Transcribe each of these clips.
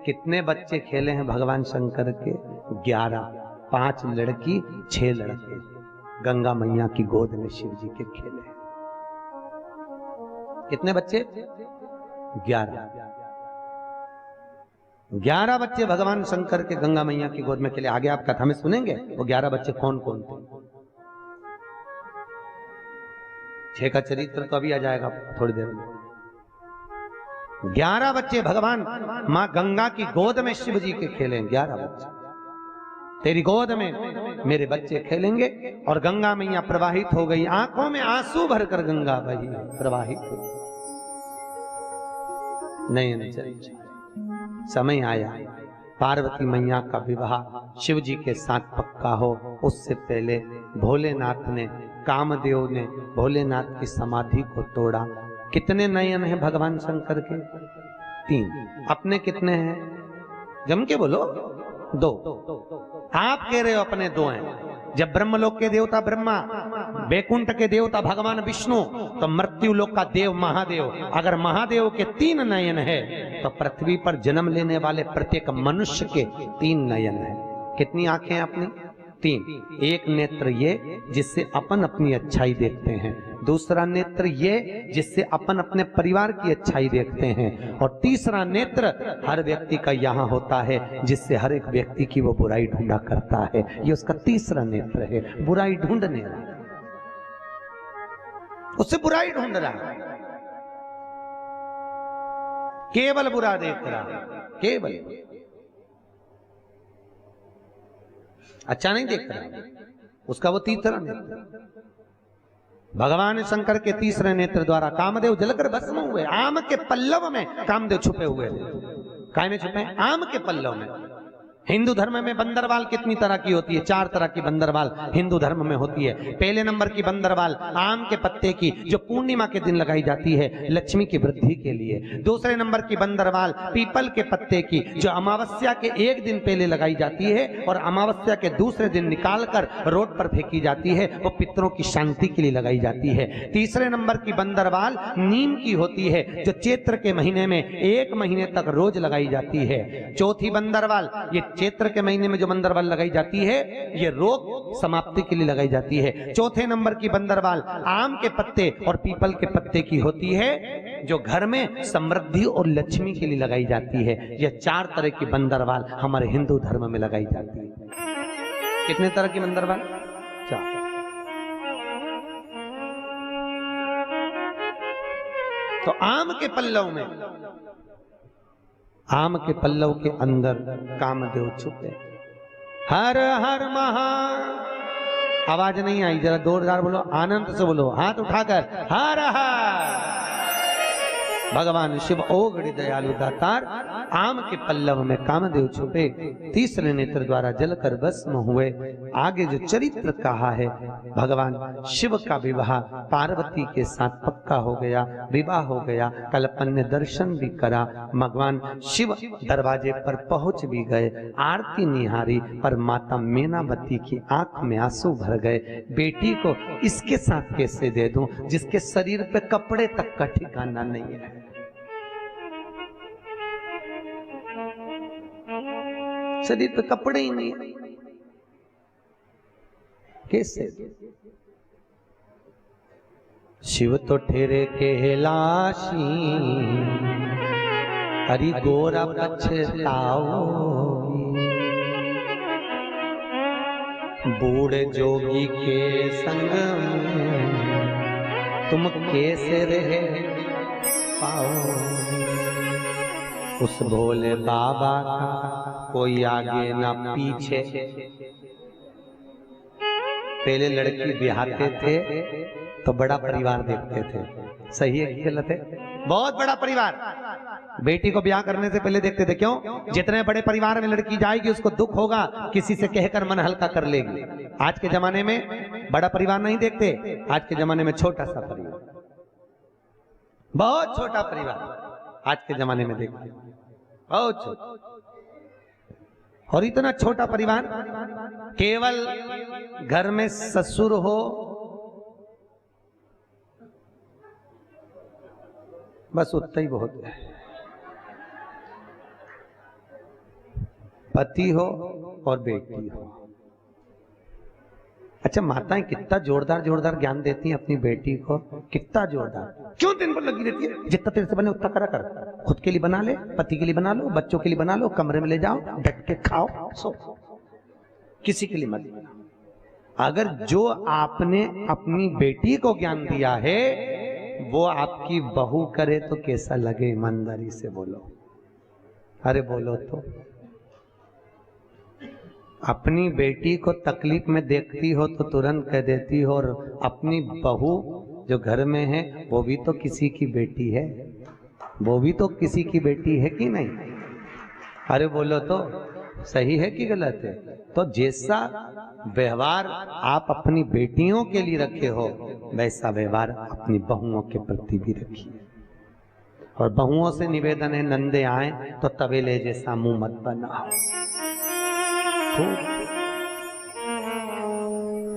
कितने बच्चे खेले हैं भगवान शंकर के? 11। 5 लड़की 6 लड़के गंगा मैया की गोद में शिव जी के खेले हैं। कितने बच्चे? 11। 11 बच्चे भगवान शंकर के गंगा मैया की गोद में खेले। आगे आप कथा में सुनेंगे वो 11 बच्चे कौन कौन थे। 6 का चरित्र तो अभी आ जाएगा थोड़ी देर में। 11 बच्चे भगवान मां गंगा की गोद में शिव जी के खेले। 11 बच्चे तेरी गोद में मेरे बच्चे खेलेंगे। और गंगा मैया प्रवाहित हो गई, आंखों में आंसू भरकर गंगा बही प्रवाहित हो। नहीं, समय आया पार्वती मैया का विवाह शिव जी के साथ पक्का हो। उससे पहले भोलेनाथ ने, कामदेव ने भोलेनाथ की समाधि को तोड़ा। कितने नयन हैं भगवान शंकर के? 3। अपने कितने हैं? जम के बोलो। 2। आप कह रहे हो अपने 2 हैं। जब ब्रह्मलोक के देवता ब्रह्मा, बैकुंठ के देवता भगवान विष्णु, तो मृत्यु लोक का देव महादेव, अगर महादेव के 3 नयन है तो पृथ्वी पर जन्म लेने वाले प्रत्येक मनुष्य के 3 नयन है। कितनी आंखें हैं अपनी? 3। एक नेत्र ये जिससे अपन अपनी अच्छाई देखते हैं, दूसरा नेत्र ये जिससे अपन अपने परिवार की अच्छाई देखते हैं, और तीसरा नेत्र हर व्यक्ति का यहाँ होता है जिससे हर एक व्यक्ति की वो बुराई ढूंढा करता है। ये उसका तीसरा नेत्र है, बुराई ढूंढने वाला, उससे बुराई ढूंढ रहा है, केवल बुरा देख रहा है, केवल अच्छा नहीं देख रहा, उसका वो तीसरा नेत्र। भगवान शंकर के तीसरे नेत्र द्वारा कामदेव जलकर भस्म हुए। आम के पल्लव में कामदेव छुपे हुए थे। काय में छुपे? आम के पल्लव में। हिंदू धर्म में बंदरवाल कितनी तरह की होती है? 4 तरह की बंदरवाल हिंदू धर्म में होती है। पहले नंबर की बंदरवाल आम के पत्ते की, जो पूर्णिमा के दिन लगाई जाती है लक्ष्मी की वृद्धि के लिए। दूसरे नंबर की बंदरवाल पीपल के पत्ते की, जो अमावस्या के 1 दिन पहले लगाई जाती है और अमावस्या के दूसरे दिन निकालकर रोड पर फेंकी जाती है, वो पितरों की शांति के लिए लगाई जाती है। तीसरे नंबर की बंदरवाल नीम की होती है, जो चैत्र के महीने में 1 महीने तक रोज लगाई जाती है। चौथी बंदरवाल, ये चैत्र के महीने में जो बंदरवाल लगाई जाती है, ये रोग समाप्ति के लिए लगाई जाती है। चौथे नंबर की बंदरवाल आम के पत्ते और पीपल के पत्ते की होती है, जो घर में समृद्धि और लक्ष्मी के लिए लगाई जाती है। यह 4 तरह की बंदरवाल हमारे हिंदू धर्म में लगाई जाती है। कितने तरह की बंदरवाल? 4। तो आम के पल्लव में, आम के पल्लव के अंदर कामदेव छुपे। हर हर महा, आवाज नहीं आई, जरा जोरदार बोलो, आनंद से बोलो, हाथ उठाकर हर हर। भगवान शिव ओगड़ी दयालु दातार आम के पल्लव में कामदेव छुपे, तीसरे नेत्र द्वारा जलकर भस्म हुए। आगे जो चरित्र कहा है, भगवान शिव का विवाह पार्वती के साथ पक्का हो गया, विवाह हो गया। कल अपन ने दर्शन भी करा, भगवान शिव दरवाजे पर पहुंच भी गए, आरती निहारी, पर माता मीनावती की आंख में आंसू भर गए। बेटी को इसके साथ कैसे दे दूं जिसके शरीर पे कपड़े तक का ठिकाना नहीं है। शरीर पे कपड़े ही नहीं है, कैसे? शिव तो ठेरे कैलाशी, हरि गोरा पछताओ, बूढ़े जोगी के संग तुम कैसे रह पाओ। उस भोले बाबा का कोई आगे ना पीछे। पहले लड़की ब्याहते थे तो बड़ा परिवार देखते थे, सही है कि गलत है? बहुत बड़ा परिवार बेटी को ब्याह करने से पहले देखते थे। क्यों? जितने बड़े परिवार में लड़की जाएगी उसको दुख होगा, किसी से कहकर मन हल्का कर लेगी। आज के जमाने में बड़ा परिवार नहीं देखते, आज के जमाने में छोटा सा परिवार, बहुत छोटा परिवार आज के जमाने में देखते, बहुत छोटा। और इतना छोटा परिवार, केवल घर में ससुर हो, बस उतना ही बहुत है। पति हो और बेटी हो। अच्छा, माताएं कितना जोरदार जोरदार ज्ञान देती हैं अपनी बेटी को, कितना जोरदार। क्यों दिन भर लगी रहती है? जितना तेरे से बने उतना करा कर। खुद के लिए बना ले, पति के लिए बना लो, बच्चों के लिए बना लो, कमरे में ले जाओ, डट के खाओ, सो, किसी के लिए मत बनाओ। अगर जो आपने अपनी बेटी को ज्ञान दिया है वो आपकी बहू करे तो कैसा लगे? ईमानदारी से बोलो, अरे बोलो तो। अपनी बेटी को तकलीफ में देखती हो तो तुरंत कह देती हो, और अपनी बहू जो घर में है वो भी तो किसी की बेटी है, वो भी तो किसी की बेटी है कि नहीं? अरे बोलो तो, सही है कि गलत है? तो जैसा व्यवहार आप अपनी बेटियों के लिए रखे हो वैसा व्यवहार अपनी बहुओं के प्रति भी रखिए। और बहुओं से निवेदन है, नंदे आए तो तवेले जैसा मुंह मत बनाओ।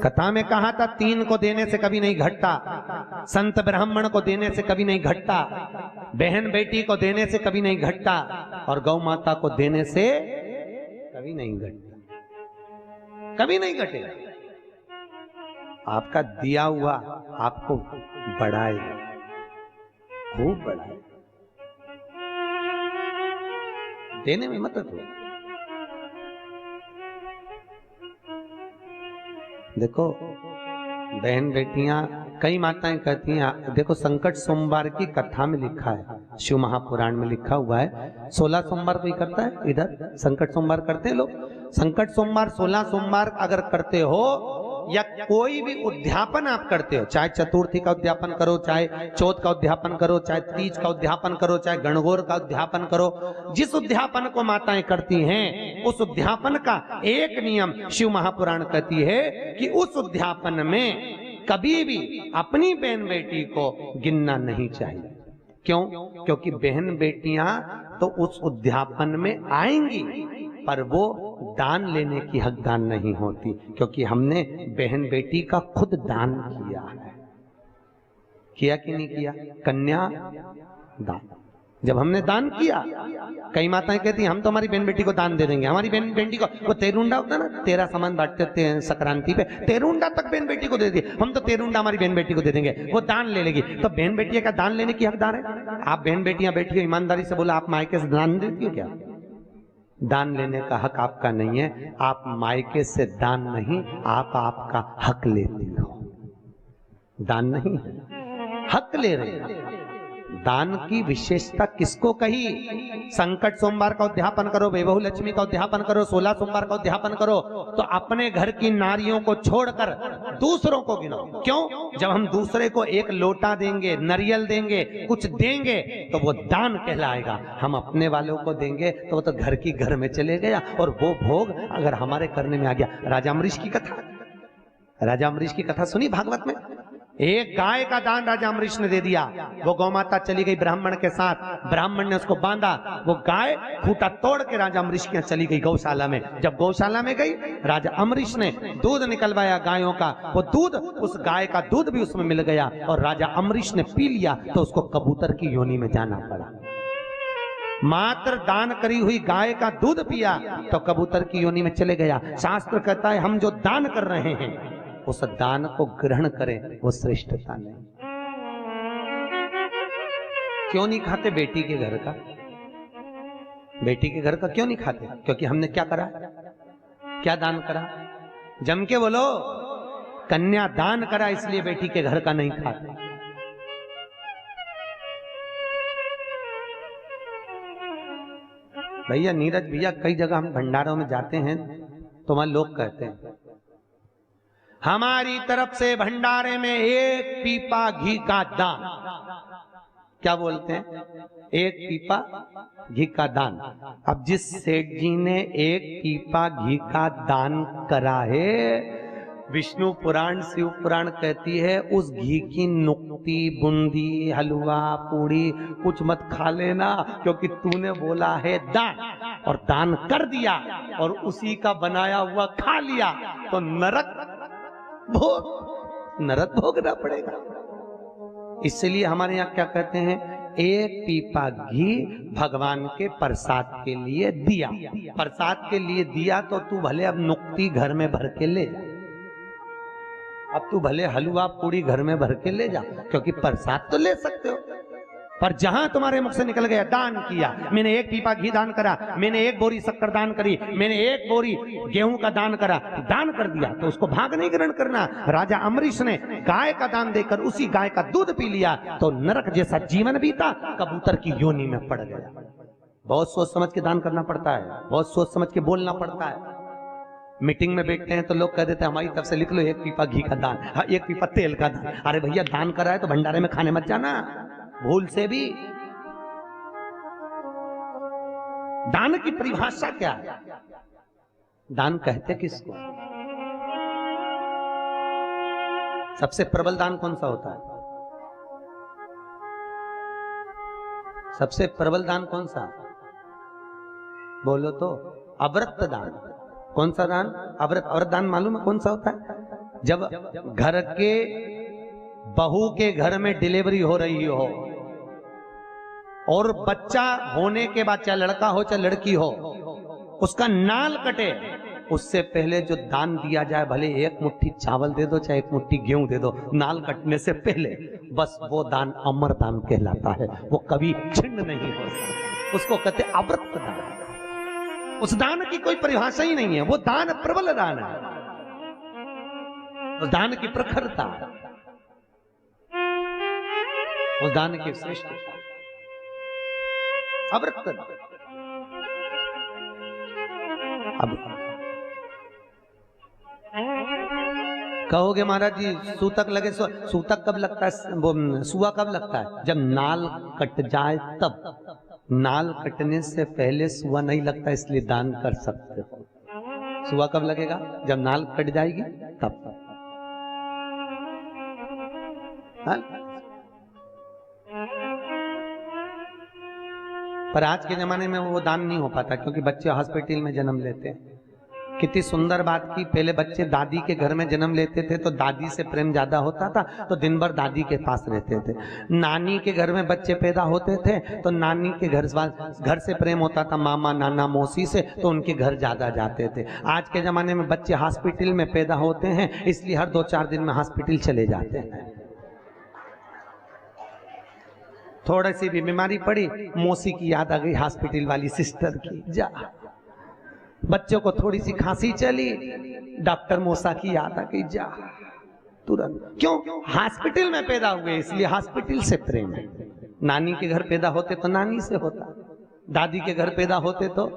कथा में कहा था 3 को देने से कभी नहीं घटता, संत ब्राह्मण को देने से कभी नहीं घटता, बहन बेटी को देने से कभी नहीं घटता, और गौ माता को देने से कभी नहीं घटता, कभी नहीं घटेगा। आपका दिया हुआ आपको बढ़ाएगा, खूब बढ़ाएगा। देने में मत हो। देखो बहन बेटियां, कई माताएं कहती हैं, देखो संकट सोमवार की कथा में लिखा है, शिव महापुराण में लिखा हुआ है, 16 सोमवार कोई करता है इधर? संकट सोमवार करते हैं लोग। संकट सोमवार 16 सोमवार अगर करते हो, या कोई भी उद्यापन आप करते हो, चाहे चतुर्थी का उद्यापन करो, चाहे चौथ का उद्यापन करो, चाहे तीज का उद्यापन करो, चाहे गणगौर का उद्यापन करो, जिस उद्यापन को माताएं करती हैं उस उद्यापन का एक नियम शिव महापुराण कहती है कि उस उद्यापन में कभी भी अपनी बहन बेटी को गिनना नहीं चाहिए। क्यों? क्योंकि बहन बेटियां तो उस उद्यापन में आएंगी पर वो दान लेने की हकदार नहीं होती, क्योंकि हमने बहन बेटी का खुद दान किया है। किया कि नहीं किया? कन्या दान जब हमने दान किया, कई माताएं कहती हैं हम तो हमारी बहन बेटी को दान दे देंगे, हमारी बहन बेटी को, वो तेरुंडा होता है ना, 13 सामान बांटते हैं संक्रांति पे, तेरुंडा तक बहन बेटी को दे दिए, हम तो तेरुंडा हमारी बहन बेटी को दे देंगे, वो दान ले लेगी। तो बहन बेटियां क्या दान लेने की हकदार है? आप बहन बेटियां बैठी हो, ईमानदारी से बोला, आप मायके से दान देती हो क्या? दान लेने का हक आपका नहीं है। आप मायके से दान नहीं, आप आपका हक लेती हो। दान नहीं है, हक ले रहे हो। दान की विशेषता किसको कही? संकट सोमवार का उद्यापन करो, वैभव लक्ष्मी का उद्यापन करो, 16 सोमवार का उद्यापन करो, तो अपने घर की नारियों को छोड़कर दूसरों को गिनो। क्यों? जब हम दूसरे को एक लोटा देंगे, नारियल देंगे, कुछ देंगे तो वो दान कहलाएगा। हम अपने वालों को देंगे तो वो तो घर की घर में चले गया, और वो भोग अगर हमारे करने में आ गया। राजा अम्बरीश की कथा, राजा अम्बरीश की कथा सुनी भागवत में? एक गाय का दान राजा अम्बरीश ने दे दिया। वो गौमाता चली गई ब्राह्मण के साथ, ब्राह्मण ने उसको बांधा, वो गाय खूंटा तोड़ के राजा अम्बरीश के यहाँ चली गई गौशाला में। जब गौशाला में गई, राजा अम्बरीश ने दूध निकलवाया गायों का, वो दूध, उस गाय का दूध भी उसमें मिल गया, और राजा अम्बरीश ने पी लिया तो उसको कबूतर की योनि में जाना पड़ा। मात्र दान करी हुई गाय का दूध पिया तो कबूतर की योनि में चले गया। शास्त्र कहता है हम जो दान कर रहे हैं उस दान को ग्रहण करें, वो श्रेष्ठता नहीं। क्यों नहीं खाते बेटी के घर का? बेटी के घर का क्यों नहीं खाते? क्योंकि हमने क्या करा? क्या दान करा? जम के बोलो, कन्या दान करा, इसलिए बेटी के घर का नहीं खाते। भैया नीरज भैया, कई जगह हम भंडारों में जाते हैं तो वहां लोग कहते हैं हमारी तरफ से भंडारे में 1 पीपा घी का दान। क्या बोलते हैं? 1 पीपा घी का दान। अब जिस सेठ जी ने 1 पीपा घी का दान करा है, विष्णु पुराण शिव पुराण कहती है उस घी की नुक्ती, बूंदी, हलवा, पूड़ी कुछ मत खा लेना, क्योंकि तूने बोला है दान, और दान कर दिया और उसी का बनाया हुआ खा लिया तो नरक भोगना पड़ेगा। इसलिए हमारे यहाँ क्या कहते हैं एक पीपा घी भगवान के प्रसाद के लिए दिया। प्रसाद के लिए दिया तो तू भले अब नुक्ति घर में भर के ले जा, अब तू भले हलवा पूड़ी घर में भर के ले जा, क्योंकि प्रसाद तो ले सकते हो। पर जहां तुम्हारे मुख से निकल गया दान किया, मैंने एक पीपा घी दान करा, मैंने एक बोरी शक्कर दान करी, मैंने एक बोरी गेहूं का दान करा, दान कर दिया, तो उसको भाग नहीं ग्रहण करना। राजा अम्बरीश ने गाय का दान देकर उसी गाय का दूध पी लिया तो नरक जैसा जीवन बीता, कबूतर की योनि में पड़ गया। बहुत सोच समझ के दान करना पड़ता है, बहुत सोच समझ के बोलना पड़ता है। मीटिंग में बैठते हैं तो लोग कह देते हैं हमारी तरफ से लिख लो एक पीपा घी का दान, हाँ एक पीपा तेल का दान। अरे भैया दान करा है तो भंडारे में खाने मत जाना भूल से भी। दान की परिभाषा क्या है? दान कहते किसको? सबसे प्रबल दान कौन सा होता है? सबसे प्रबल दान कौन सा? बोलो तो। अव्रत दान। कौन सा दान? अव्रत। अव्रत दान मालूम है कौन सा होता है? जब घर के बहू के घर में डिलीवरी हो रही हो और बच्चा होने के बाद, चाहे लड़का हो चाहे लड़की हो, उसका नाल कटे, उससे पहले जो दान दिया जाए, भले एक मुट्ठी चावल दे दो चाहे एक मुट्ठी गेहूं दे दो, नाल कटने से पहले, बस वो दान अमर दान कहलाता है, वो कभी छिन्न नहीं हो सकता। उसको कहते अव्रत दान। उस दान की कोई परिभाषा ही नहीं है, वो दान प्रबल दान है, उस दान की प्रखरता, उस दान की श्रेष्ठता। अव्रत दान। अब कहोगे महाराज जी सूतक लगे, सूतक कब लगता है, वो सुआ कब लगता है? जब नाल कट जाए तब। नाल कटने से पहले सुआ नहीं लगता, इसलिए दान कर सकते हो। सुआ कब लगेगा? जब नाल कट जाएगी तब। हाँ? पर आज के जमाने में वो दान नहीं हो पाता, क्योंकि बच्चे हॉस्पिटल में जन्म लेते हैं। कितनी सुंदर बात की, पहले बच्चे दादी के घर में जन्म लेते थे तो दादी से प्रेम ज्यादा होता था, तो दिन भर दादी के पास रहते थे। नानी के घर में बच्चे पैदा होते थे तो नानी के घर से प्रेम होता था, मामा नाना मौसी से, तो उनके घर ज्यादा जाते थे। आज के जमाने में बच्चे हॉस्पिटल में पैदा होते हैं, इसलिए हर 2-4 दिन में हॉस्पिटल चले जाते हैं। थोड़ी सी भी बीमारी पड़ी, मौसी की याद आ गई, हॉस्पिटल वाली सिस्टर की, जा। बच्चों को थोड़ी सी खांसी चली, डॉक्टर मौसा की याद आ गई, जा तुरंत। क्यों? हॉस्पिटल में पैदा हुए, इसलिए हॉस्पिटल से प्रेम है। नानी के घर पैदा होते तो नानी से होता, दादी के घर पैदा होते तो।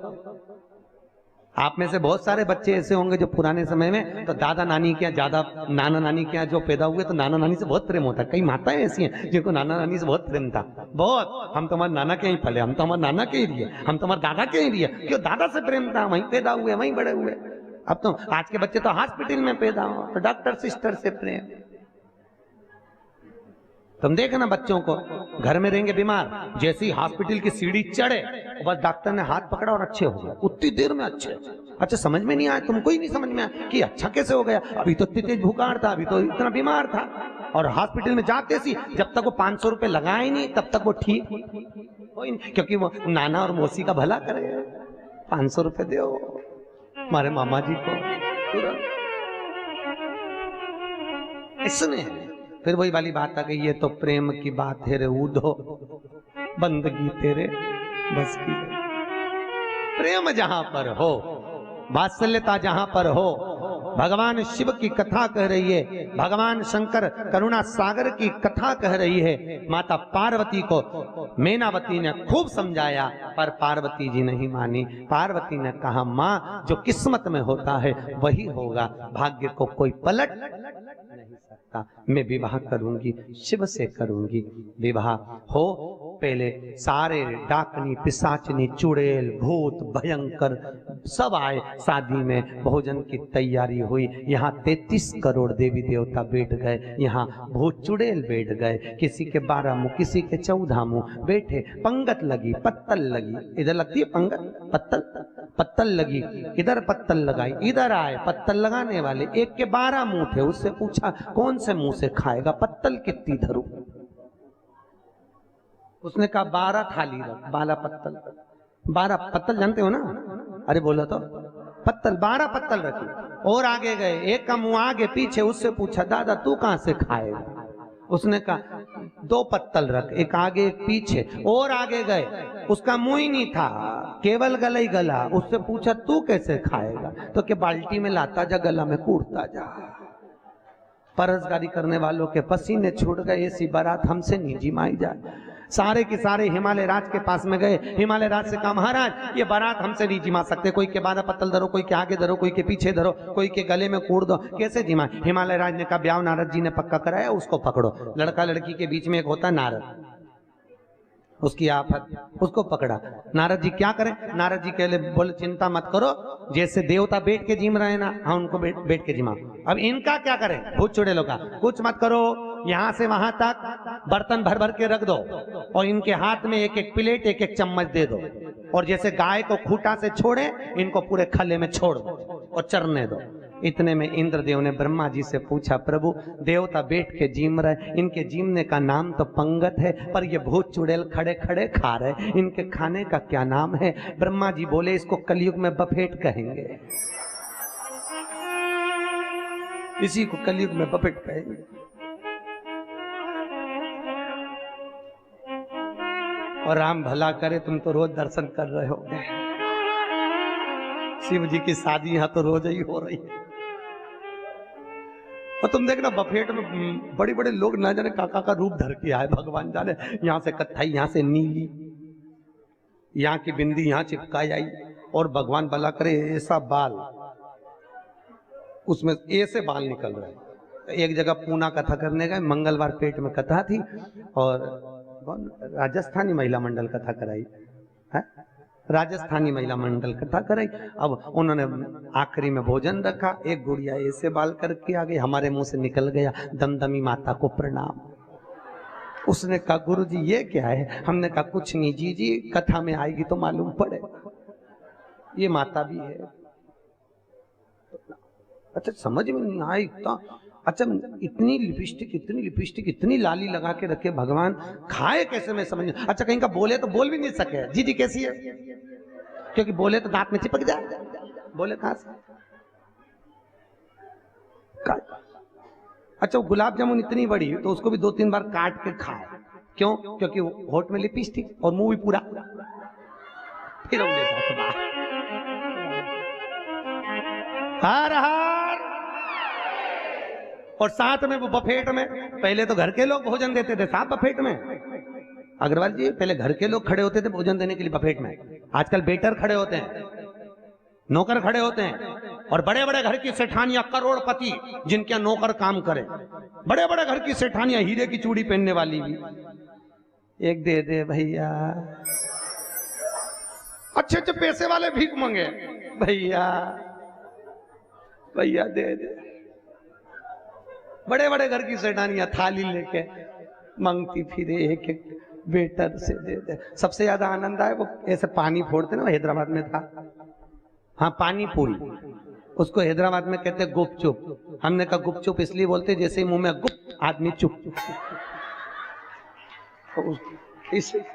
आप में से बहुत सारे बच्चे ऐसे होंगे जो पुराने समय में तो दादा नानी के यहाँ ज्यादा, नाना नानी के यहाँ जो पैदा हुए तो नाना नानी से बहुत प्रेम होता है। कई माताएं ऐसी हैं जिनको नाना नानी से बहुत प्रेम था, बहुत। हम तो हमारे नाना के ही पले, हम तो हमारे नाना के ही लिए, हम तो हमारे दादा के ही लिए। क्यों? दादा से प्रेम था, वहीं पैदा हुए, वहीं बड़े हुए। अब तो आज के बच्चे तो हॉस्पिटल में पैदा हो तो डॉक्टर सिस्टर से प्रेम। तुम देखना बच्चों को, घर में रहेंगे बीमार, जैसे ही हॉस्पिटल की सीढ़ी चढ़े बस डॉक्टर ने हाथ पकड़ा और अच्छे हो गए, उतनी देर में अच्छे। अच्छा समझ में नहीं आया, तुमको ही नहीं समझ में आया कि अच्छा कैसे हो गया? अभी तो इतनी तेज बुखार था, अभी तो इतना बीमार था। और हॉस्पिटल में जाते सी जब तक वो 500 रुपए लगाए नहीं तब तक वो ठीक हो ही नहीं, क्योंकि वो नाना और मौसी का भला करे। 500 रुपए दो हमारे मामा जी को तुरंत। इसने फिर वही वाली बात आ गई, ये तो प्रेम की बात है रे ऊधो, बंदगी तेरे बस की। प्रेम जहां पर हो, वात्सल्यता जहां पर हो, भगवान शिव की कथा कह रही है, भगवान शंकर करुणा सागर की कथा कह रही है। माता पार्वती को मैनावती ने खूब समझाया पर पार्वती जी नहीं मानी। पार्वती ने कहा माँ जो किस्मत में होता है वही होगा, भाग्य को कोई पलट नहीं सकता। मैं विवाह करूंगी, शिव से करूंगी विवाह। हो पहले सारे डाकनी पिशाचनी चुड़ैल भूत भयंकर सब आए, शादी में भोजन की तैयारी हुई। यहाँ 33 करोड़ देवी देवता बैठ गए, यहाँ भूत चुड़ैल बैठ गए, किसी के 12 मुंह किसी के 14 मुंह बैठे। पंगत लगी, पत्तल लगी, इधर लगती है पंगत, पत्तल पत्तल लगी, इधर पत्तल लगाई, इधर आए पत्तल लगाने वाले, एक के 12 मुंह थे। उससे पूछा कौन से मुंह से खाएगा, पत्तल कितनी धरूं? उसने कहा 12 थाली रख, 12 पत्तल। 12 पत्तल जानते हो ना? अरे बोलो तो, पत्तल 12 पत्तल रखी। और आगे गए, एक का मुंह आगे पीछे, उससे पूछा दादा तू कहां से खाएगा? उसने कहा 2 पत्तल रख, एक आगे एक पीछे। और आगे गए, उसका मुंह ही नहीं था, केवल गला ही गला। उससे पूछा तू कैसे खाएगा? तो के बाल्टी में लाता जा, गला में कूटता जा। परसगारी करने वालों के पसीने छूट गए, ऐसी बारात हमसे नहीं जिमाई जाए। सारे के सारे हिमालय राज के पास में गए। हिमालय राज से कहा महाराज ये बारात हमसे नहीं जिमा सकते, कोई के 12 पत्तल धरो, कोई के आगे धरो, कोई के पीछे धरो, कोई के गले में कूट दो, कैसे जिमाए? हिमालय राज ने कहा ब्याह नारद जी ने पक्का कराया, उसको पकड़ो। लड़का लड़की के बीच में एक होता है नारद, उसकी आफत, उसको पकड़ा। नारद जी क्या करें? नारद जी कहले बोले चिंता मत करो, जैसे देवता बैठ के जिम रहे ना, हाँ उनको बैठ के जिमा। अब इनका क्या करें? भूत चुड़ैलों का कुछ मत करो, यहां से वहां तक बर्तन भर भर के रख दो और इनके हाथ में एक एक प्लेट एक एक चम्मच दे दो, और जैसे गाय को खूंटा से छोड़े इनको पूरे खले में छोड़ दो और चरने दो। इतने में इंद्रदेव ने ब्रह्मा जी से पूछा प्रभु देवता बैठ के जीम रहे, इनके जीमने का नाम तो पंगत है, पर ये भूत चुड़ैल खड़े खड़े खा रहे, इनके खाने का क्या नाम है? ब्रह्मा जी बोले इसको कलयुग में बफेट कहेंगे, इसी को कलयुग में बफेट कहेंगे। और राम भला करे तुम तो रोज दर्शन कर रहे हो, शिव जी की शादी यहाँ तो रोज ही हो रही है। और तुम देखना बफेट में बड़े बड़े लोग ना जाने काका का रूप धर के आए, भगवान जाने, यहाँ से कत्थई, यहाँ से नीली, यहाँ की बिंदी यहाँ चिपकाई आई, और भगवान भला करे ऐसा बाल, उसमें ऐसे बाल निकल रहे। एक जगह पूना कथा करने गए, मंगलवार पेट में कथा थी, और राजस्थानी महिला मंडल कथा कराई है, राजस्थानी महिला मंडल कथा कराई। अब उन्होंने आखिरी में भोजन रखा, एक गुड़िया ऐसे बाल करके आ गई, हमारे मुंह से निकल गया दमदमी माता को प्रणाम। उसने कहा गुरुजी ये क्या है? हमने कहा कुछ नहीं जी जी, कथा में आएगी तो मालूम पड़े, ये माता भी है। अच्छा समझ में नहीं आई इतना, अच्छा इतनी लिपस्टिक इतनी लाली लगा के रखे भगवान, खाए कैसे मैं समझ। अच्छा कहीं का बोले तो बोल भी नहीं सके, जी जी कैसी है, क्योंकि बोले तो दांत में चिपक जाए, बोले कहां से? अच्छा वो गुलाब जामुन इतनी बड़ी तो उसको भी 2-3 बार काट के खाए, क्यों? क्योंकि होठ में लिपस्टिक और मुंह भी पूरा, फिर हर हर। और साथ में वो बफेट में, पहले तो घर के लोग भोजन देते थे साहब बफेट में, अग्रवाल जी पहले घर के लोग खड़े होते थे भोजन देने के लिए बफेट में, आजकल बेटर खड़े होते हैं, नौकर खड़े होते हैं, और बड़े बड़े घर की सेठानियां करोड़पति जिनके नौकर काम करे, बड़े बड़े घर की सेठानियां हीरे की चूड़ी पहनने वाली भी, एक दे दे भैया, अच्छे अच्छे पैसे वाले भीख मांगे, भैया भैया दे दे। बड़े बड़े घर की सेठानियां थाली लेके मांगती फिरे, एक एक वेटर से दे दे। सबसे ज्यादा आनंद आए वो ऐसे पानी फोड़ते ना, हैदराबाद में था, हाँ पानी पूरी, उसको हैदराबाद में कहते गुपचुप। हमने कहा गुपचुप इसलिए बोलते जैसे मुंह में गुप्त आदमी चुप,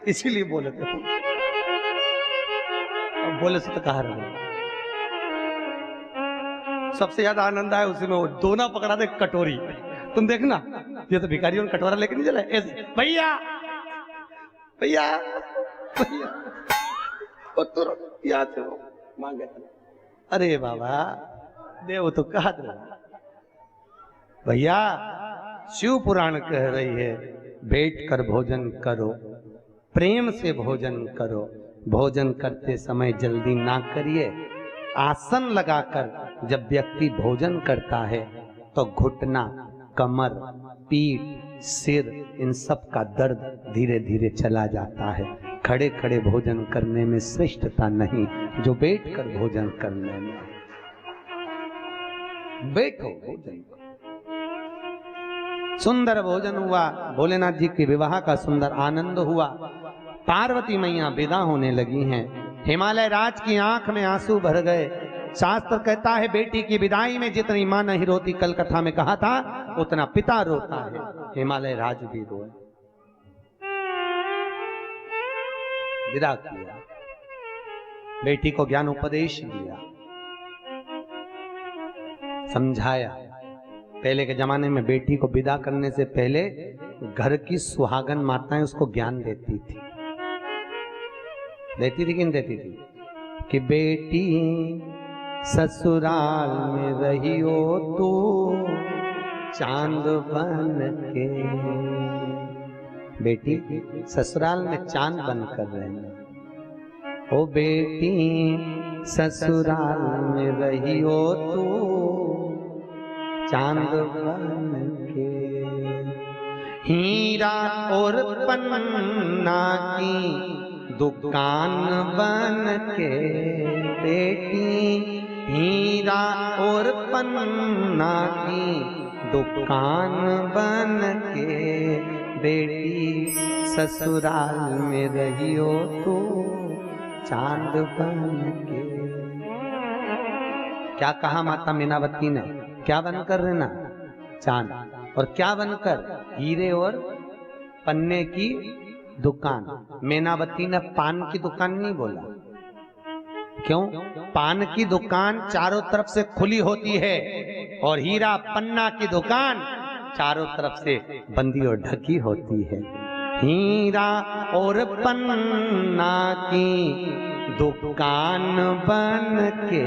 इसीलिए बोले थे, बोले से तो कहा रहे। सबसे ज्यादा आनंद आया उसी में, वो दोना पकड़ा दे कटोरी, तुम देखना ये तो भिखारियों ने कटोरा लेके नहीं चला ऐसे, भैया भैया भैया, वो तुरंत याद से वो मांगे, अरे बाबा देव तो कहा भैया, शिव पुराण कह रही है बैठ कर भोजन करो, प्रेम से भोजन करो, भोजन करते समय जल्दी ना करिए। आसन लगाकर जब व्यक्ति भोजन करता है तो घुटना, कमर, पीठ, सिर, इन सब का दर्द धीरे धीरे चला जाता है। खड़े खड़े भोजन करने में श्रेष्ठता नहीं, जो बैठकर भोजन करने में। बैठो भोजन, सुंदर भोजन हुआ, भोलेनाथ जी के विवाह का सुंदर आनंद हुआ। पार्वती मैया विदा होने लगी हैं, हिमालय राज की आंख में आंसू भर गए। शास्त्र कहता है बेटी की विदाई में जितनी मां नहीं रोती, कल कथा में कहा था, उतना पिता रोता है। हिमालय राज भी रोए। विदा किया, बेटी को ज्ञान उपदेश दिया, समझाया। पहले के जमाने में बेटी को विदा करने से पहले घर की सुहागन माताएं उसको ज्ञान देती थी। देती थी कि नहीं देती थी? कि बेटी ससुराल में रहियो तू चांद बन के, बेटी ससुराल में चांद बनकर रहना। ओ बेटी ससुराल में रहियो तू चांद बन के, हीरा और पन्ना की दुकान बन के, बेटी हीरा और पन्ना की दुकान बन के, बेटी ससुराल में रहियो तू चांद बन के। क्या कहा माता मीनावती ने? क्या बनकर रहना? चांद। और क्या बनकर? हीरे और पन्ने की दुकान। मीनावती ने पान की दुकान नहीं बोला। क्यों? पान की दुकान चारों तरफ से खुली होती है और हीरा पन्ना की दुकान चारों तरफ से बंदी और ढकी होती है। हीरा और पन्ना की दुकान बन के,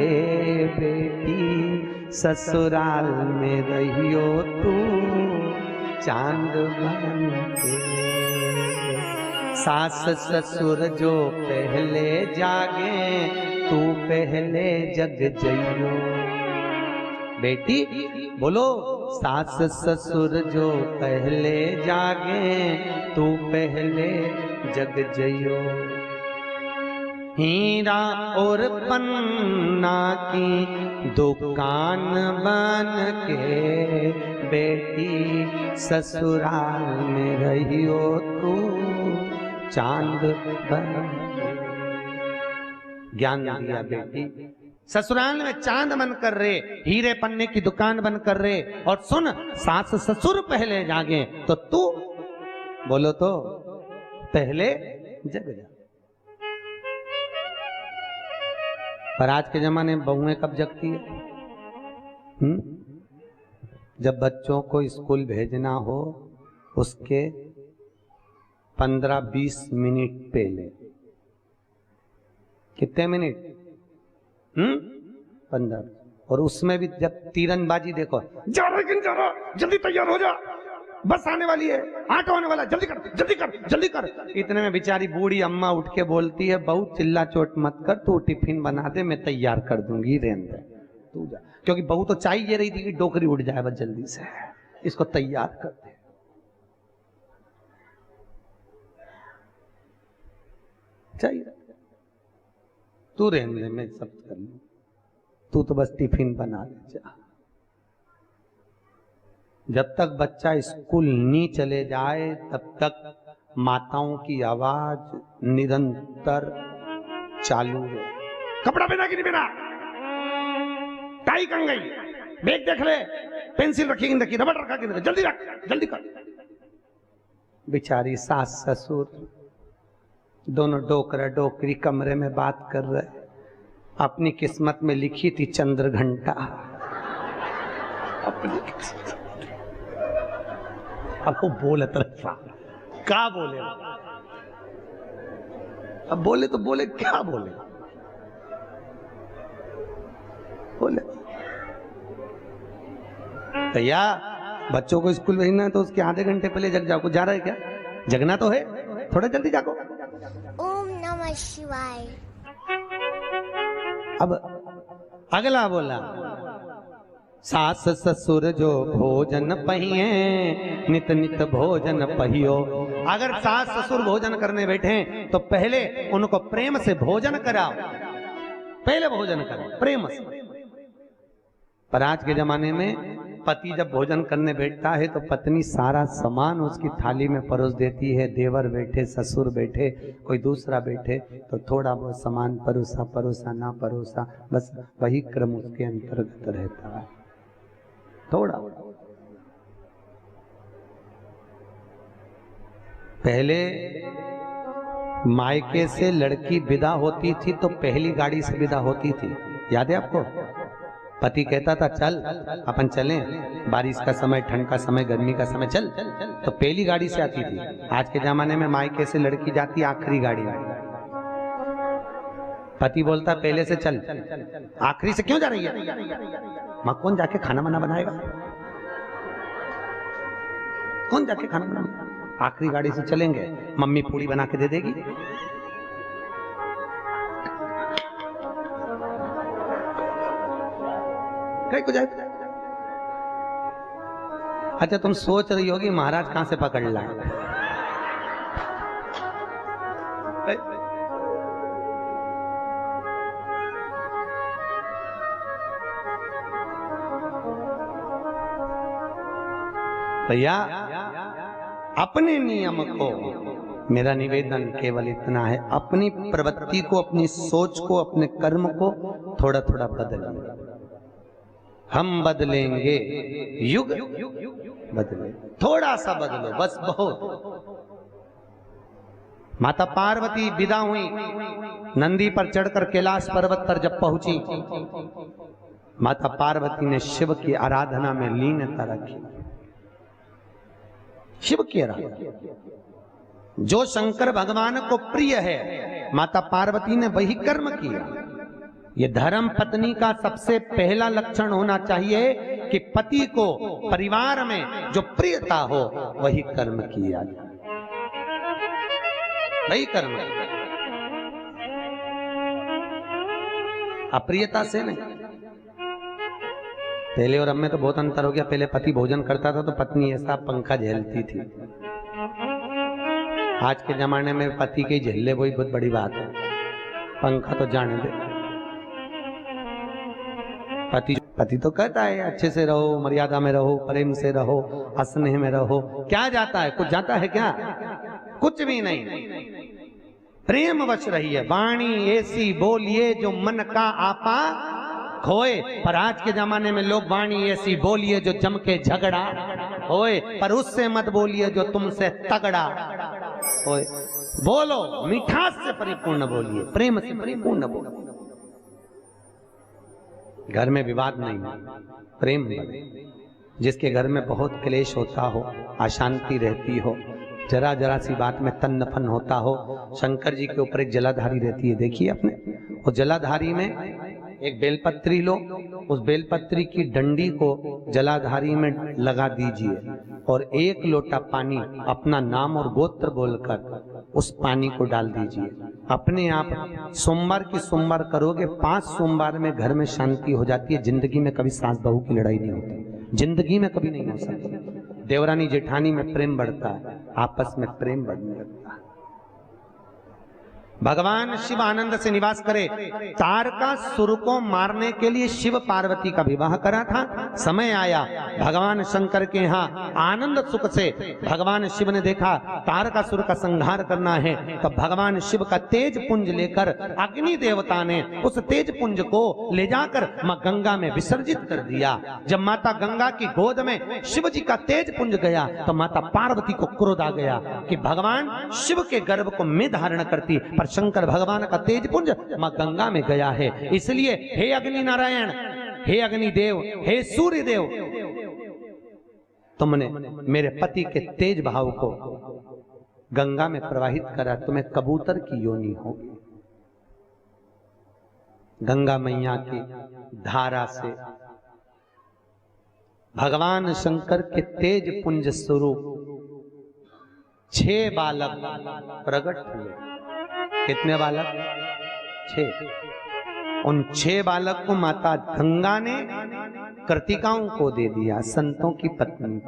बेटी ससुराल में रहियो तू चांद बन के। सास ससुर जो पहले जागे तू पहले जग जइयो। बेटी बोलो, सास ससुर जो पहले जागे तू पहले जग जइयो। हीरा और पन्ना की दुकान बन के, बेटी ससुराल में रहियो तू चांद बन के। ज्ञान दिया बेटी, ससुराल में चांद बन कर रे, हीरे पन्ने की दुकान बन कर रे। और सुन, सास ससुर पहले जागे तो तू बोलो तो पहले जग जा। पर आज के जमाने में बहुएं कब जगती है? जब बच्चों को स्कूल भेजना हो उसके 15-20 मिनट पहले। कितने मिनट? 15। और उसमें भी जब तीरंदाजी देखो, जा रहा जल्दी तैयार हो जा, बस आने वाली है, ऑटो आने वाला, जल्दी कर जल्दी कर जल्दी कर। इतने में बेचारी बूढ़ी अम्मा उठ के बोलती है, बहुत चिल्ला चोट मत कर, तू टिफिन बना दे, मैं तैयार कर दूंगी, रहने दे तू जा। क्योंकि बहू तो चाहिए रही थी कि डोकरी उठ जाए बस जल्दी से, इसको तैयार कर दे। चाहिए तू रहने दे, मैं सब कर लूं, तू तो बस टिफिन बना ले जा। जब तक बच्चा स्कूल नहीं चले जाए तब तक माताओं की आवाज निरंतर चालू है। कपड़ा पहना कि नहीं पहना, टाई कहाँ गई, बैग देख ले, पेंसिल रखी कि नहीं रखी, रबड़ रखा कि नहीं, जल्दी रख जल्दी कर। बेचारी सास ससुर दोनों डोकरा डोकरी कमरे में बात कर रहे। अपनी किस्मत में लिखी थी चंद्र घंटा, अपनी अब वो बोले तरफा क्या बोले, अब बोले तो बोले क्या बोले, बोले भैया बच्चों को स्कूल भेजना है तो उसके आधे घंटे पहले जग जाओ। जा रहा है क्या? जगना तो है, थोड़ा जल्दी जागो। ओम नमः शिवाय। अब अगला बोला, सास ससुर जो भोजन पहिए नित नित भोजन पहियो। अगर सास ससुर भोजन करने बैठे तो पहले उनको प्रेम से भोजन कराओ, पहले भोजन करो प्रेम से। पर आज के जमाने में पति जब भोजन करने बैठता है तो पत्नी सारा सामान उसकी थाली में परोस देती है। देवर बैठे, ससुर बैठे, कोई दूसरा बैठे तो थोड़ा बहुत सामान परोसा परोसा ना परोसा, बस वही क्रम उसके अंतर्गत रहता है। थोड़ा पहले मायके से लड़की विदा होती थी तो पहली गाड़ी से विदा होती थी, याद है आपको? पति कहता था चल अपन चलें, बारिश का समय, ठंड का समय, गर्मी का समय, चल तो पहली गाड़ी से आती थी। आज के जमाने में मायके से लड़की जाती आखिरी गाड़ी में। पति बोलता पहले से चल, आखिरी से क्यों जा रही है? मां कौन जाके खाना वाना बनाएगा? कौन जाके खाना बनाएगा? आखिरी गाड़ी से चलेंगे, मम्मी पूरी बना के दे देगी। कहीं को जाए। अच्छा तुम सोच रही होगी महाराज कहां से पकड़ लाए। भैया अपने नियम को, मेरा निवेदन केवल इतना है, अपनी प्रवृत्ति को, अपनी सोच को, अपने कर्म को थोड़ा थोड़ा बदलिए। हम बदलेंगे, युग बदले, थोड़ा सा बदलो बस, बहुत। माता पार्वती विदा हुई, नंदी पर चढ़कर कैलाश पर्वत पर जब पहुंची, माता पार्वती ने शिव की आराधना में लीनता रखी। शिव की आराधना जो शंकर भगवान को प्रिय है, माता पार्वती ने वही कर्म किया। ये धर्म पत्नी का सबसे पहला लक्षण होना चाहिए कि पति को परिवार में जो प्रियता हो वही कर्म किया जाए, वही कर्म, अप्रियता से नहीं। पहले और अब में तो बहुत अंतर हो गया। पहले पति भोजन करता था तो पत्नी ऐसा पंखा झेलती थी। आज के जमाने में पति के झेले वही बहुत बड़ी बात है, पंखा तो जाने दे। पति तो कहता है अच्छे से रहो, मर्यादा में रहो, प्रेम से रहो, स्नेह में रहो। क्या जाता है? कुछ जाता है क्या? कुछ भी नहीं। प्रेम वश रहिए, वाणी ऐसी बोलिए जो मन का आपा खोए। पर आज के जमाने में लोग वाणी ऐसी बोलिए जो जम के झगड़ा होए, पर उससे मत बोलिए जो तुमसे तगड़ा होए। बोलो मिठास से परिपूर्ण बोलिए, प्रेम से परिपूर्ण बोलिए। घर में विवाद नहीं, प्रेम बने। जिसके घर में बहुत क्लेश होता हो, अशांति रहती हो, जरा जरा सी बात में तन्नफन होता हो। शंकर जी के ऊपर एक जलाधारी रहती है, देखिए आपने। और जलाधारी में एक बेलपत्री लो, उस बेलपत्री की डंडी को जलाधारी में लगा दीजिए और एक लोटा पानी अपना नाम और गोत्र बोलकर उस पानी को डाल दीजिए। अपने आप सोमवार की सोमवार करोगे, 5 सोमवार में घर में शांति हो जाती है। जिंदगी में कभी सास बहू की लड़ाई नहीं होती, जिंदगी में कभी नहीं हो सकती। देवरानी जेठानी में प्रेम बढ़ता है, आपस में प्रेम बढ़ने लगता है। भगवान शिव आनंद से निवास करे। तारकासुर को मारने के लिए शिव पार्वती का विवाह करा था। समय आया भगवान शंकर के यहाँ आनंद सुख से भगवान शिव ने देखा तारकासुर का संहार करना है, तब भगवान शिव का तेज पुंज लेकर अग्नि देवता ने उस तेज पुंज को ले जाकर मां गंगा में विसर्जित कर दिया। जब माता गंगा की गोद में शिव जी का तेज पुंज गया तो माता पार्वती को क्रोध आ गया कि भगवान शिव के गर्भ को मैं धारण करती, पर शंकर भगवान का तेज पुंज मां गंगा में गया है। इसलिए हे अग्नि नारायण, हे अग्नि देव, हे सूर्य देव, तुमने मेरे पति के तेज भाव को गंगा में प्रवाहित करा, तुम्हें कबूतर की योनि होगी। गंगा मैया की धारा से भगवान शंकर के तेज पुंज स्वरूप 6 बालक प्रकट हुए। कितने बालक? 6। उन 6 बालक को माता गंगा ने कृतिकाओं को दे दिया, संतों की पत्नी,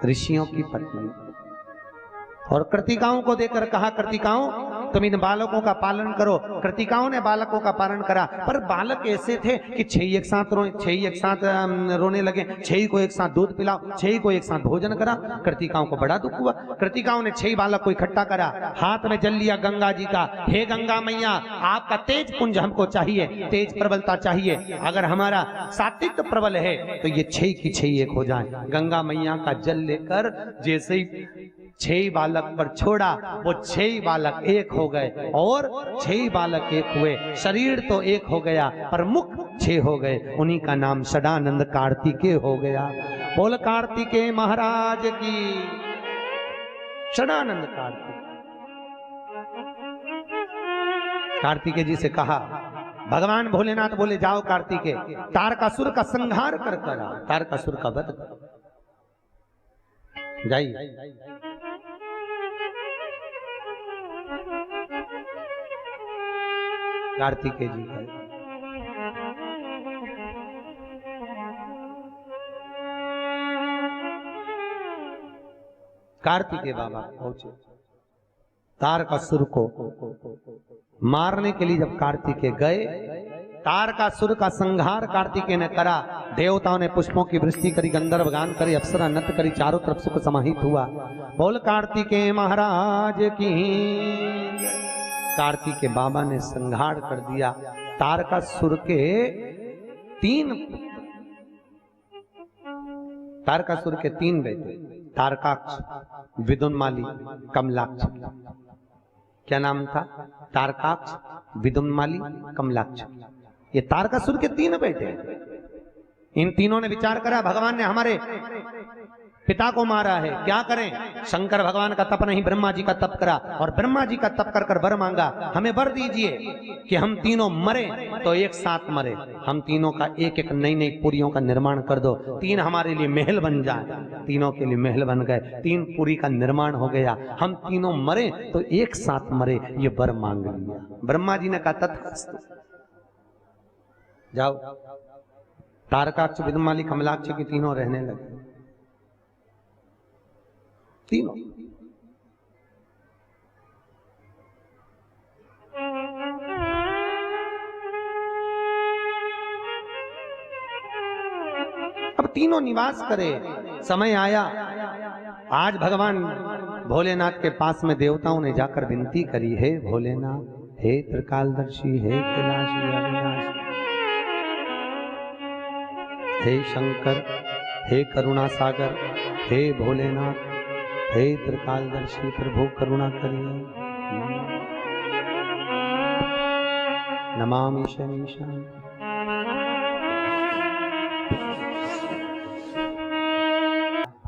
ऋषियों की पत्नी। और कृतिकाओं को देकर कहा, कृतिकाओं तुम इन बालकों का पालन करो। कृतिकाओं ने बालकों का पालन करा, पर बालक ऐसे थे कि 6 एक साथ रोए, 6 एक साथ रोने लगे, 6 को एक साथ दूध पिलाओ, 6 को एक साथ भोजन करा। कृतिकाओं को बड़ा दुख हुआ। कृतिकाओं ने 6 बालक को इकट्ठा करा, हाथ में जल लिया गंगा जी का। हे गंगा मैया, आपका तेज पुंज हमको चाहिए, तेज प्रबलता चाहिए। अगर हमारा सात्विक प्रबल है तो ये 6 की 6 एक हो जाए। गंगा मैया का जल लेकर जैसे ही 6 ही बालक पर छोड़ा, वो 6 ही बालक एक हो गए और 6 ही बालक एक हुए। शरीर तो एक हो गया पर मुख 6 हो गए, उन्हीं का नाम सदानंद कार्तिकेय हो गया। बोल कार्तिकेय महाराज की। सदानंद कार्तिकेय जी से कहा, भगवान भोलेनाथ बोले जाओ कार्तिकेय, तारकासुर का संहार कर कर आओ, तारकासुर का वध करो। जाइए। कार्तिकेय जी गए। कार्तिकेय बाबा पहुंचे, तारकासुर को मारने के लिए जब कार्तिकेय गए, तारकासुर का संहार कार्तिकेय ने करा। देवताओं ने पुष्पों की वृष्टि करी, गंधर्व गान करे, अप्सरा नृत्य करी, चारों तरफ सुख समाहित हुआ। बोल कार्तिकेय महाराज की। कार्तिकेय बाबा ने संहार कर दिया तारकासुर के 3 बेटे, तारकाक्ष, विदुन्माली, कमलाक्ष। क्या नाम था? तारकाक्ष, विदुन्माली, कमलाक्ष। ये तारकासुर के 3 बेटे। इन तीनों ने विचार करा, भगवान ने हमारे पिता को मारा है, क्या करें? शंकर भगवान का तप नहीं, ब्रह्मा जी का तप करा, और ब्रह्मा जी का तप कर कर वर मांगा, हमें वर दीजिए कि हम तीनों मरे तो एक साथ मरे। हम तीनों का एक एक नई नई पुरियों का निर्माण कर दो, 3 हमारे लिए महल बन जाए। तीनों के लिए महल बन गए, 3 पुरी का निर्माण हो गया। हम तीनों मरे तो एक साथ मरे, ये वर मांग लिया। ब्रह्मा जी ने कहा तथास्तु, जाओ। तारकाक्ष, विदुन्माली, कमलाक्ष की तीनों रहने लगे, तीनों। अब तीनों निवास करे। समय आया, आज भगवान भोलेनाथ के पास में देवताओं ने जाकर विनती करी, हे भोलेनाथ, हे त्रिकालदर्शी, हे कैलाशी अविनाशी, हे शंकर, हे करुणा सागर, हे भोलेनाथ, हे त्रिकालदर्शी, प्रभु करुणा करिए। नमामि शमीशान।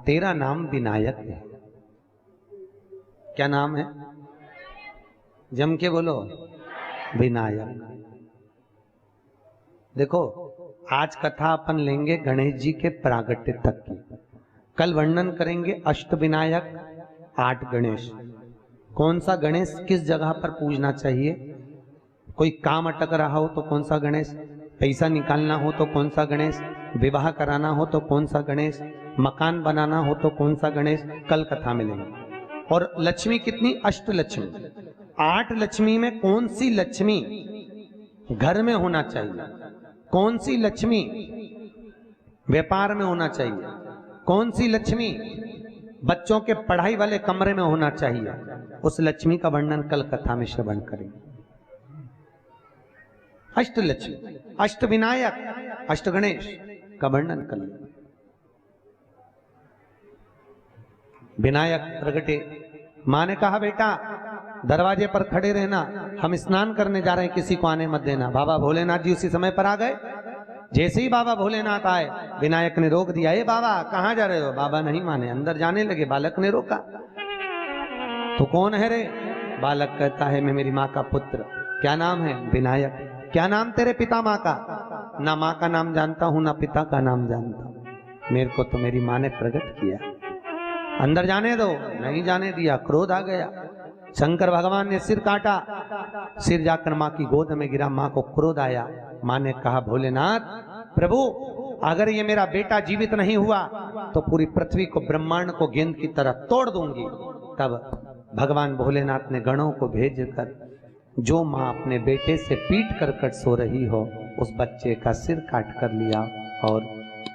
तेरा नाम विनायक है। क्या नाम है? जम के बोलो, विनायक। देखो, आज कथा अपन लेंगे गणेश जी के प्रागट्य तक की। कल वर्णन करेंगे अष्टविनायक, 8 गणेश। कौन सा गणेश किस जगह पर पूजना चाहिए? कोई काम अटक रहा हो तो कौन सा गणेश, पैसा निकालना हो तो कौन सा गणेश, विवाह कराना हो तो कौन सा गणेश, मकान बनाना हो तो कौन सा गणेश, कल कथा में लेंगे। और लक्ष्मी कितनी? अष्टलक्ष्मी। 8 लक्ष्मी में कौन सी लक्ष्मी घर में होना चाहिए, कौन सी लक्ष्मी व्यापार में होना चाहिए, कौन सी लक्ष्मी बच्चों के पढ़ाई वाले कमरे में होना चाहिए, उस लक्ष्मी का वर्णन कल कथा में श्रवण करेंगे। अष्टलक्ष्मी, अष्टविनायक, अष्टगणेश का वर्णन कर लें। विनायक प्रगटे। मां ने कहा, बेटा दरवाजे पर खड़े रहना, हम स्नान करने जा रहे हैं, किसी को आने मत देना। बाबा भोलेनाथ जी उसी समय पर आ गए। जैसे ही बाबा भोलेनाथ आए, विनायक ने रोक दिया, ए बाबा कहां जा रहे हो? बाबा नहीं माने, अंदर जाने लगे। बालक ने रोका, तो कौन है रे? बालक कहता है, मैं मेरी माँ का पुत्र। क्या नाम है? विनायक। क्या नाम तेरे पिता माँ का? ना माँ का नाम जानता हूं, ना पिता का नाम जानता हूं, मेरे को तो मेरी माँ ने प्रकट किया। अंदर जाने दो। नहीं जाने दिया, क्रोध आ गया। शंकर भगवान ने सिर काटा, सिर जाकर माँ की गोद में गिरा। माँ को क्रोध आया। माँ ने कहा, भोलेनाथ प्रभु, अगर ये मेरा बेटा जीवित नहीं हुआ तो पूरी पृथ्वी को, ब्रह्मांड को गेंद की तरह तोड़ दूंगी। तब भगवान भोलेनाथ ने गणों को भेजकर, जो माँ अपने बेटे से पीट कर कट सो रही हो, उस बच्चे का सिर काट कर लिया। और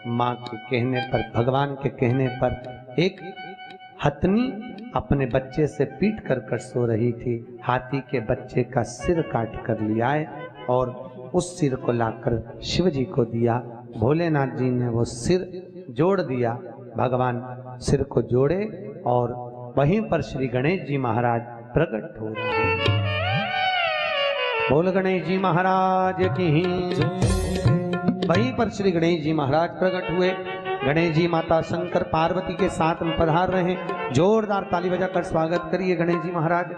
माँ के कहने पर, भगवान के कहने पर, एक हथनी अपने बच्चे से पीट कर कर सो रही थी, हाथी के बच्चे का सिर काट कर लिया और उस सिर को लाकर शिव जी को दिया। भोलेनाथ जी ने वो सिर जोड़ दिया। भगवान सिर को जोड़े और वहीं पर श्री गणेश जी महाराज प्रकट हो रहे हैं। बोल गणेश जी महाराज की। वहीं पर श्री गणेश जी महाराज प्रकट हुए। गणेश जी माता शंकर पार्वती के साथ में पधार रहे हैं। जोरदार ताली बजाकर स्वागत करिए गणेश जी महाराज।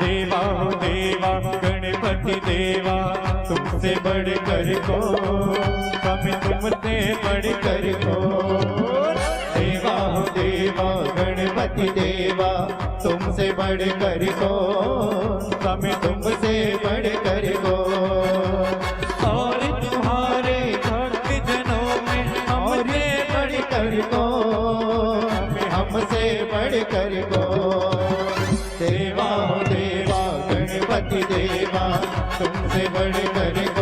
देवा हो देवा गणपति देवा, तुमसे बढ़कर को कभी तुमसे बढ़कर को। देवा हो देवा गणपति देवा, तुमसे बढ़कर को कभी तुमसे बढ़कर को। और तुम्हारे भक्त जनों में हमसे बढ़कर को, हमसे बढ़कर को। देवा हो देवा गणपति देवा, तुमसे बढ़कर को